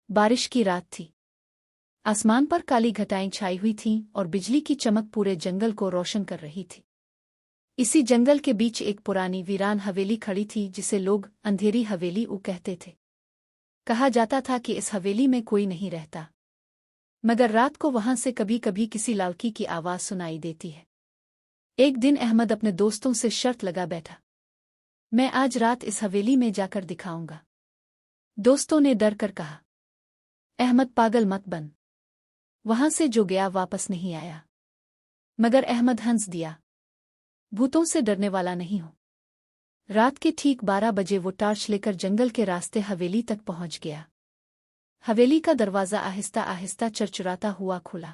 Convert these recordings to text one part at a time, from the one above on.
बारिश की रात थी। आसमान पर काली घटाएं छाई हुई थीं और बिजली की चमक पूरे जंगल को रोशन कर रही थी। इसी जंगल के बीच एक पुरानी वीरान हवेली खड़ी थी जिसे लोग अंधेरी हवेली कहते थे। कहा जाता था कि इस हवेली में कोई नहीं रहता, मगर रात को वहां से कभी कभी किसी लड़की की आवाज सुनाई देती है। एक दिन अहमद अपने दोस्तों से शर्त लगा बैठा, मैं आज रात इस हवेली में जाकर दिखाऊंगा। दोस्तों ने डर कर कहा, अहमद पागल मत बन, वहां से जो गया वापस नहीं आया। मगर अहमद हंस दिया, भूतों से डरने वाला नहीं हूं। रात के ठीक 12 बजे वो टार्च लेकर जंगल के रास्ते हवेली तक पहुंच गया। हवेली का दरवाजा आहिस्ता आहिस्ता चरचराता हुआ खुला।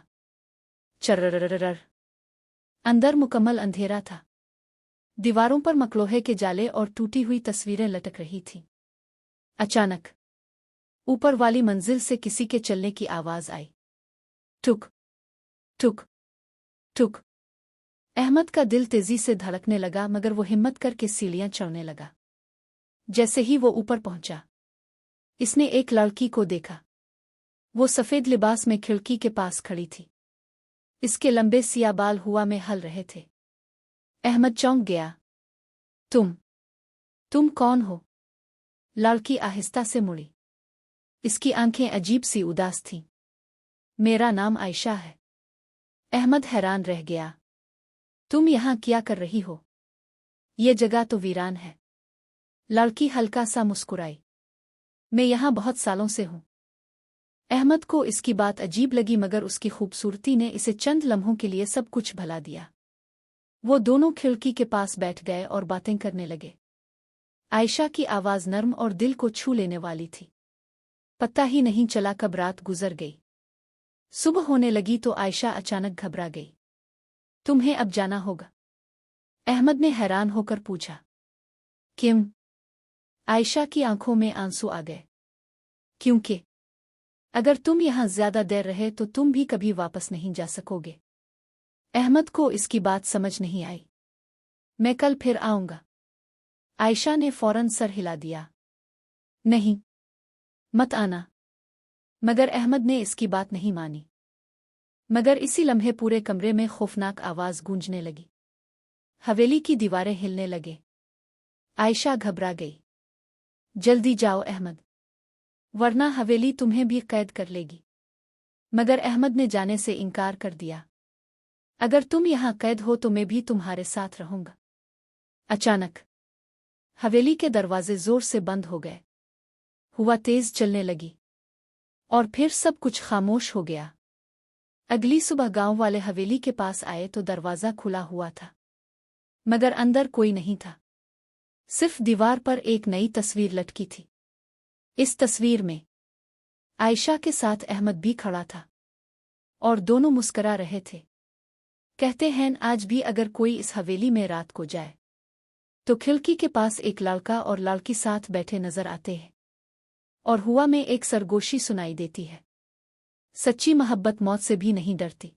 चर्ररररर। अंदर मुकम्मल अंधेरा था। दीवारों पर मकलोहे के जाले और टूटी हुई तस्वीरें लटक रही थीं। अचानक ऊपर वाली मंजिल से किसी के चलने की आवाज आई। टुक टुक टुक। अहमद का दिल तेजी से धड़कने लगा, मगर वो हिम्मत करके सीढ़ियां चढ़ने लगा। जैसे ही वो ऊपर पहुंचा, इसने एक लड़की को देखा। वो सफेद लिबास में खिड़की के पास खड़ी थी। इसके लंबे सिया बाल हवा में हल रहे थे। अहमद चौंक गया। तुम कौन हो? लड़की आहिस्ता से मुड़ी। इसकी आंखें अजीब सी उदास थीं। मेरा नाम आयशा है। अहमद हैरान रह गया। तुम यहां क्या कर रही हो? ये जगह तो वीरान है। लड़की हल्का सा मुस्कुराई। मैं यहां बहुत सालों से हूं। अहमद को इसकी बात अजीब लगी, मगर उसकी खूबसूरती ने इसे चंद लम्हों के लिए सब कुछ भुला दिया। वो दोनों खिड़की के पास बैठ गए और बातें करने लगे। आयशा की आवाज नर्म और दिल को छू लेने वाली थी। पता ही नहीं चला कब रात गुजर गई। सुबह होने लगी तो आयशा अचानक घबरा गई। तुम्हें अब जाना होगा? अहमद ने हैरान होकर पूछा। क्यों? आयशा की आंखों में आंसू आ गए। क्योंकि अगर तुम यहां ज्यादा देर रहे तो तुम भी कभी वापस नहीं जा सकोगे। अहमद को इसकी बात समझ नहीं आई। मैं कल फिर आऊंगा। आयशा ने फौरन सर हिला दिया। नहीं, मत आना। मगर अहमद ने इसकी बात नहीं मानी। मगर इसी लम्हे पूरे कमरे में खौफनाक आवाज गूंजने लगी। हवेली की दीवारें हिलने लगे। आयशा घबरा गई। जल्दी जाओ अहमद, वरना हवेली तुम्हें भी कैद कर लेगी। मगर अहमद ने जाने से इनकार कर दिया। अगर तुम यहां कैद हो तो मैं भी तुम्हारे साथ रहूंगा। अचानक हवेली के दरवाजे जोर से बंद हो गए। हवा तेज चलने लगी और फिर सब कुछ खामोश हो गया। अगली सुबह गांव वाले हवेली के पास आए तो दरवाजा खुला हुआ था, मगर अंदर कोई नहीं था। सिर्फ दीवार पर एक नई तस्वीर लटकी थी। इस तस्वीर में आयशा के साथ अहमद भी खड़ा था और दोनों मुस्करा रहे थे। कहते हैं आज भी अगर कोई इस हवेली में रात को जाए तो खिड़की के पास एक लड़का और लड़की साथ बैठे नजर आते हैं और हवा में एक सरगोशी सुनाई देती है। सच्ची मोहब्बत मौत से भी नहीं डरती।